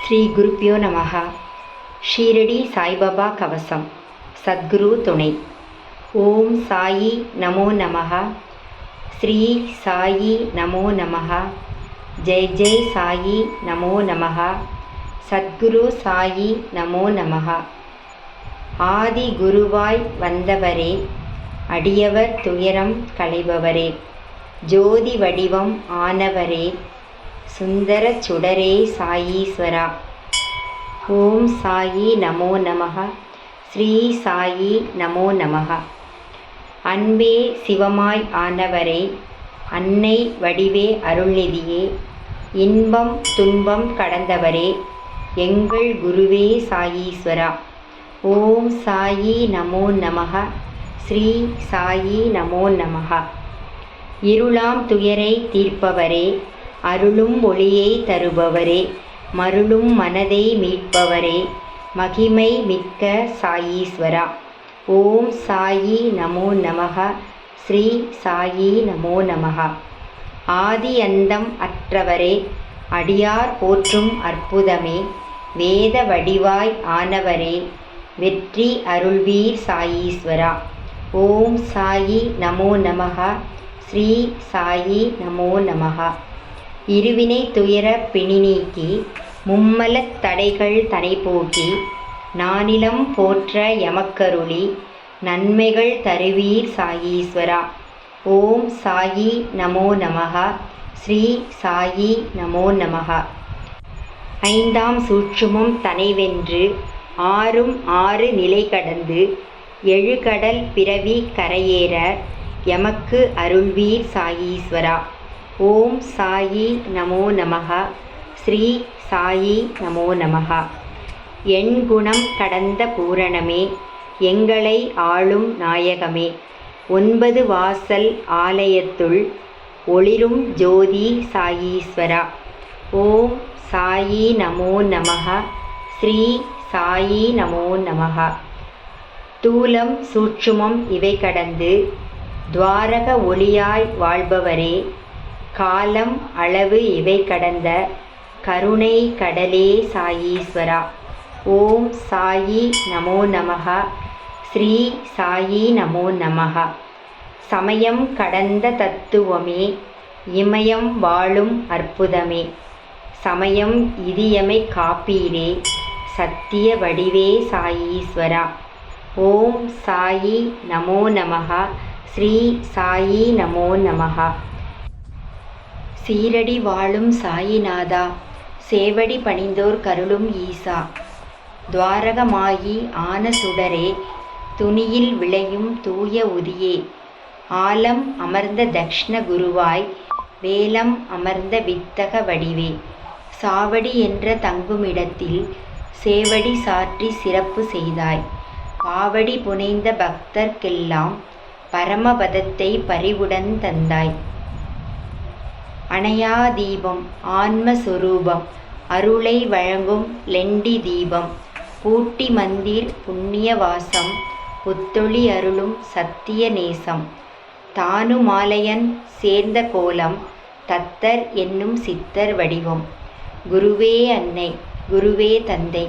ஸ்ரீ குருப்பியோ நமஹ. ஷீரடி சாய்பாபா கவசம். சத்குரு துணை. ஓம் சாயி நமோ நமஹ. ஸ்ரீ சாயி நமோ நமஹ. ஜெய் ஜெய் சாயி நமோ நமஹ. சத்குரு சாயி நமோ நமஹ. ஆதி குருவாய் வந்தவரே, அடியவர் துயரம் களைபவரே, ஜோதி வடிவம் ஆனவரே, சுந்தர சுடரே சாயீஸ்வரா. ஓம் சாயி நமோ நமஹ. ஸ்ரீ சாயி நமோ நமஹ. அன்பே சிவமாய் ஆனவரே, அன்னை வடிவே அருள்நிதியே, இன்பம் துன்பம் கடந்தவரே, எங்கள் குருவே சாயீஸ்வரா. ஓம் சாயி நமோ நமஹ. ஸ்ரீ சாயி நமோ நமஹ. இருளாம் துயரை தீர்ப்பவரே, அருளும் ஒளியை தருபவரே, மருளும் மனதை மீட்பவரே, மகிமை மிக்க சாயீஸ்வரா. ஓம் சாயி நமோ நமஹ. ஸ்ரீ சாயி நமோ நமஹ. ஆதி அந்தம் அற்றவரே, அடியார் போற்றும் அற்புதமே, வேத வடிவாய் ஆனவரே, வெற்றி அருள்வீர் சாயீஸ்வரா. ஓம் சாயி நமோ நமஹ. ஸ்ரீ சாயி நமோ நமஹ. இருவினை துயர பிணி நீக்கி, மும்மலத் தடைகள் தனை போக்கி, நானிலம் போற்ற எமக்கருளி, நன்மைகள் தருவீர் சாயீஸ்வரா. ஓம் சாயி நமோ நமஹ. ஸ்ரீ சாயி நமோ நமஹ. ஐந்தாம் சூட்சுமம் தனைவென்று, ஆறும் ஆறு நிலை கடந்து, எழுகடல் பிறவி கரையேற, எமக்கு அருள்வீர் சாயீஸ்வரா. ஓம் சாயி நமோ நமஹ. ஸ்ரீ சாயி நமோ நமஹ. எண்குணம் கடந்த பூரணமே, எங்களை ஆளும் நாயகமே, 9 வாசல் ஆலயத்துள் ஒளிரும் ஜோதி சாயீஸ்வரா. ஓம் சாயி நமோ நமஹ. ஸ்ரீ சாயி நமோ நமஹ. தூலம் சூட்சுமம் இவை கடந்து, துவாரக ஒளியாய் வாழ்பவரே, காலம் அளவு இவை கடந்த கருணை கடலே சாயீஸ்வரா. ஓம் சாயி நமோ நமஹ. ஸ்ரீ சாயி நமோ நமஹ. சமயம் கடந்த தத்துவமே, இமயம் வாழும் அற்புதமே, சமயம் இதியமை காப்பீரே, சத்திய வடிவே சாயீஸ்வரா. ஓம் சாயி நமோ நமஹ. ஸ்ரீ சாயி நமோ நமஹ. சீரடி வாழும் சாயிநாதா, சேவடி பணிந்தோர் கருளும் ஈசா, துவாரகமாயி ஆன சுடரே, துணியில் விளையும் தூய உதியே, ஆலம் அமர்ந்த தக்ஷ்ண குருவாய், வேலம் அமர்ந்த வித்தக வடிவே, சாவடி என்ற தங்குமிடத்தில் சேவடி சாற்றி சிறப்பு செய்தாய், பாவடி புனைந்த பக்தர்க்கெல்லாம் பரமபதத்தை பரிவுடன் தந்தாய். அணையா தீபம் ஆன்மஸ்வரூபம், அருளை வழங்கும் லெண்டி தீபம், பூட்டி மந்திர் புண்ணியவாசம், புத்தொளி அருளும் சத்திய நேசம், தானுமாலயன் சேர்ந்த கோலம், தத்தர் என்னும் சித்தர் வடிவம், குருவே அன்னை, குருவே தந்தை,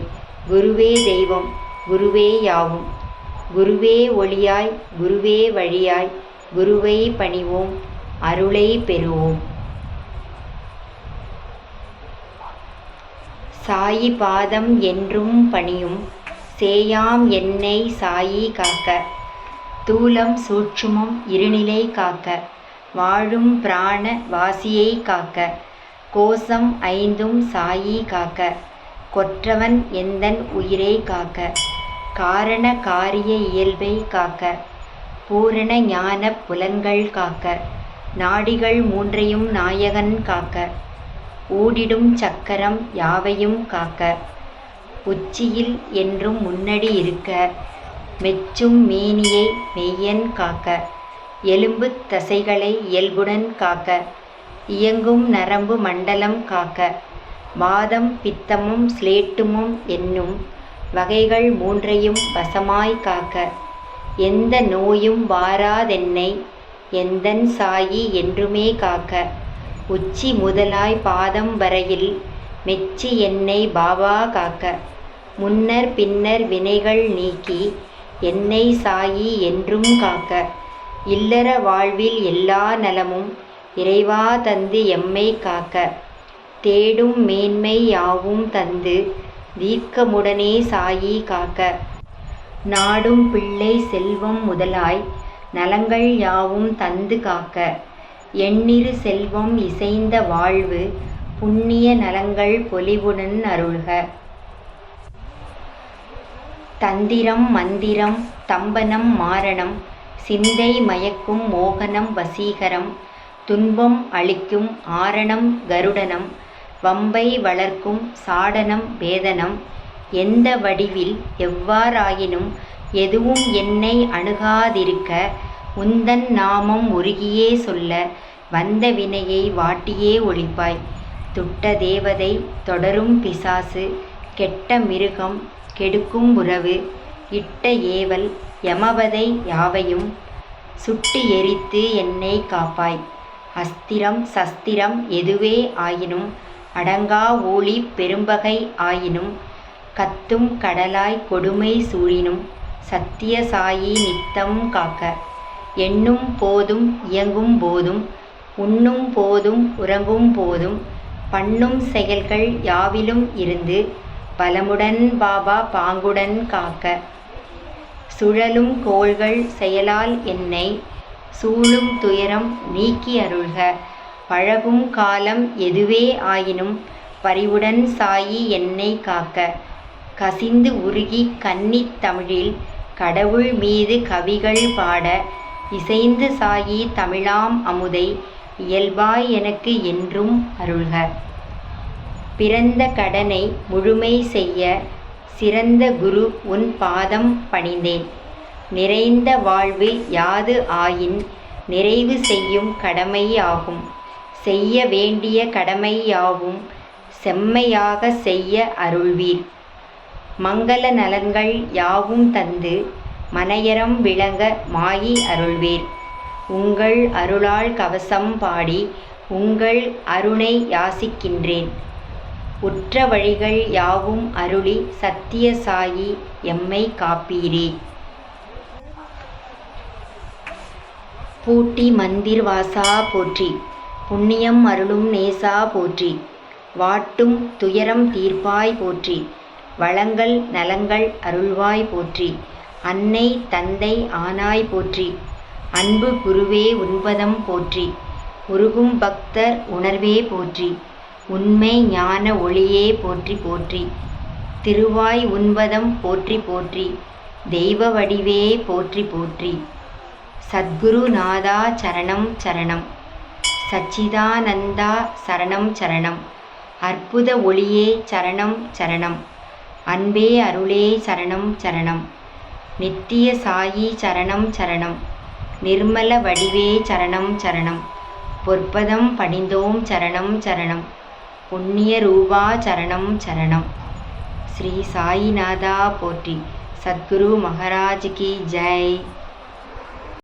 குருவே தெய்வம், குருவே யாவும், குருவே ஒளியாய், குருவே வழியாய், குருவை பணிவோம், அருளை பெறுவோம். சாயி பாதம் என்றும் பணியும், சேயாம் என்னை சாயி காக்க, தூலம் சூட்சுமம் இருநிலை காக்க, வாழும் பிராண வாசியை காக்க, கோசம் 5ம் சாயி காக்க, கொற்றவன் எந்தன் உயிரை காக்க, காரண காரிய இயல்பை காக்க, பூரண ஞான புலன்கள் காக்க, நாடிகள் 3ஐயும் நாயகன் காக்க, ஊடிடும் சக்கரம் யாவையும் காக்க, உச்சியில் என்றும் முன்னடி இருக்க, மெச்சும் மேனியை மெய்யன் காக்க, எலும்பு தசைகளை இயல்புடன் காக்க, இயங்கும் நரம்பு மண்டலம் காக்க, வாதம் பித்தமும் ஸ்லேட்டுமும் என்னும் வகைகள் 3ஐயும் வசமாய் காக்க, எந்த நோயும் வாராதென்னை எந்தன் சாயி என்றுமே காக்க, உச்சி முதலாய் பாதம் வரையில் மெச்சி என்னை பாபா காக்க. முன்னர் பின்னர் வினைகள் நீக்கி என்னை சாயி என்றும் காக்க. இல்லற வாழ்வில் எல்லா நலமும் இறைவா தந்து எம்மை காக்க. தேடும் மேன்மை யாவும் தந்து தீர்க்கமுடனே சாயி காக்க. நாடும் பிள்ளை செல்வம் முதலாய் நலங்கள் யாவும் தந்து காக்க. எண்ணிரு செல்வம் இசைந்த வாழ்வு புண்ணிய நலங்கள் பொலிவுடன் அருள்க. தந்திரம் மந்திரம் தம்பனம் மாரணம் சிந்தை மயக்கும் மோகனம் வசீகரம் துன்பம் அளிக்கும் ஆரணம் கருடனம் வம்பை வளர்க்கும் சாடனம் வேதனம் எந்த வடிவில் எவ்வாறாயினும் எதுவும் என்னை அணுகாதிருக்க உந்தன் நாமம் உருகியே சொல்ல வந்த வினையை வாட்டியே ஒழிப்பாய். துட்ட தேவதை தொடரும் பிசாசு கெட்ட மிருகம் கெடுக்கும் உறவு இட்ட ஏவல் யமவதை யாவையும் சுட்டு எரித்து என்னை காப்பாய். அஸ்திரம் சஸ்திரம் எதுவே ஆயினும் அடங்கா ஊழி பெரும்பகை ஆயினும் கத்தும் கடலாய் கொடுமை சூழினும் சத்திய சாயி நித்தம் காக்க. எண்ணும் போதும் இயங்கும் போதும் உண்ணும் போதும் உறங்கும் போதும் பண்ணும் செயல்கள் யாவிலும் இருந்து பலமுடன் பாபா பாங்குடன் காக்க. சுழலும் கோள்கள் செயலால் என்னை சூழும் துயரம் நீக்கி அருள்க. பழகும் காலம் எதுவே ஆயினும் பரிவுடன் சாயி என்னை காக்க. கசிந்து உருகி கன்னித் தமிழில் கடவுள் மீது கவிகள் பாட இசைந்து சாயி தமிழாம் அமுதை இயல்பாய் எனக்கு என்றும் அருள்க. பிறந்த கடனை முழுமை செய்ய சிறந்த குரு உன் பாதம் பணிந்தேன். நிறைந்த வாழ்வு யாது ஆயின் நிறைவு செய்யும் கடமை ஆகும். செய்ய வேண்டிய கடமை யாவும் செம்மையாக செய்ய அருள்வீர். மங்கள நலன்கள் யாவும் தந்து மனையறம் விளங்க மாயி அருள்வீர். உங்கள் அருளால் கவசம் பாடி உங்கள் அருணை யாசிக்கின்றேன். உற்ற வழிகள் யாவும் அருளி சத்திய சாயி எம்மை காப்பீரே. பூட்டி மந்திர் வாசா போற்றி. புண்ணியம் அருளும் நேசா போற்றி. வாட்டும் துயரம் தீர்ப்பாய் போற்றி. வளங்கள் நலங்கள் அருள்வாய் போற்றி. அன்னை தந்தை ஆனாய் போற்றி. அன்பு குருவே உன்பதம் போற்றி. உருகும் பக்தர் உணர்வே போற்றி. உண்மை ஞான ஒளியே போற்றி போற்றி. திருவாய் உன்பதம் போற்றி போற்றி. தெய்வ வடிவே போற்றி போற்றி. சத்குரு நாதா சரணம் சரணம். சச்சிதானந்தா சரணம் சரணம். அற்புத ஒளியே சரணம் சரணம். அன்பே அருளே சரணம் சரணம். நித்திய சாயி சரணம் சரணம். நிர்மல வடிவே சரணம் சரணம். பொற்பதம் பணிந்தோம் சரணம் சரணம். புண்ணிய ரூபா சரணம் சரணம். ஸ்ரீ சாயிநாதா போற்றி. சத்குரு மகாராஜ் கி ஜெய்.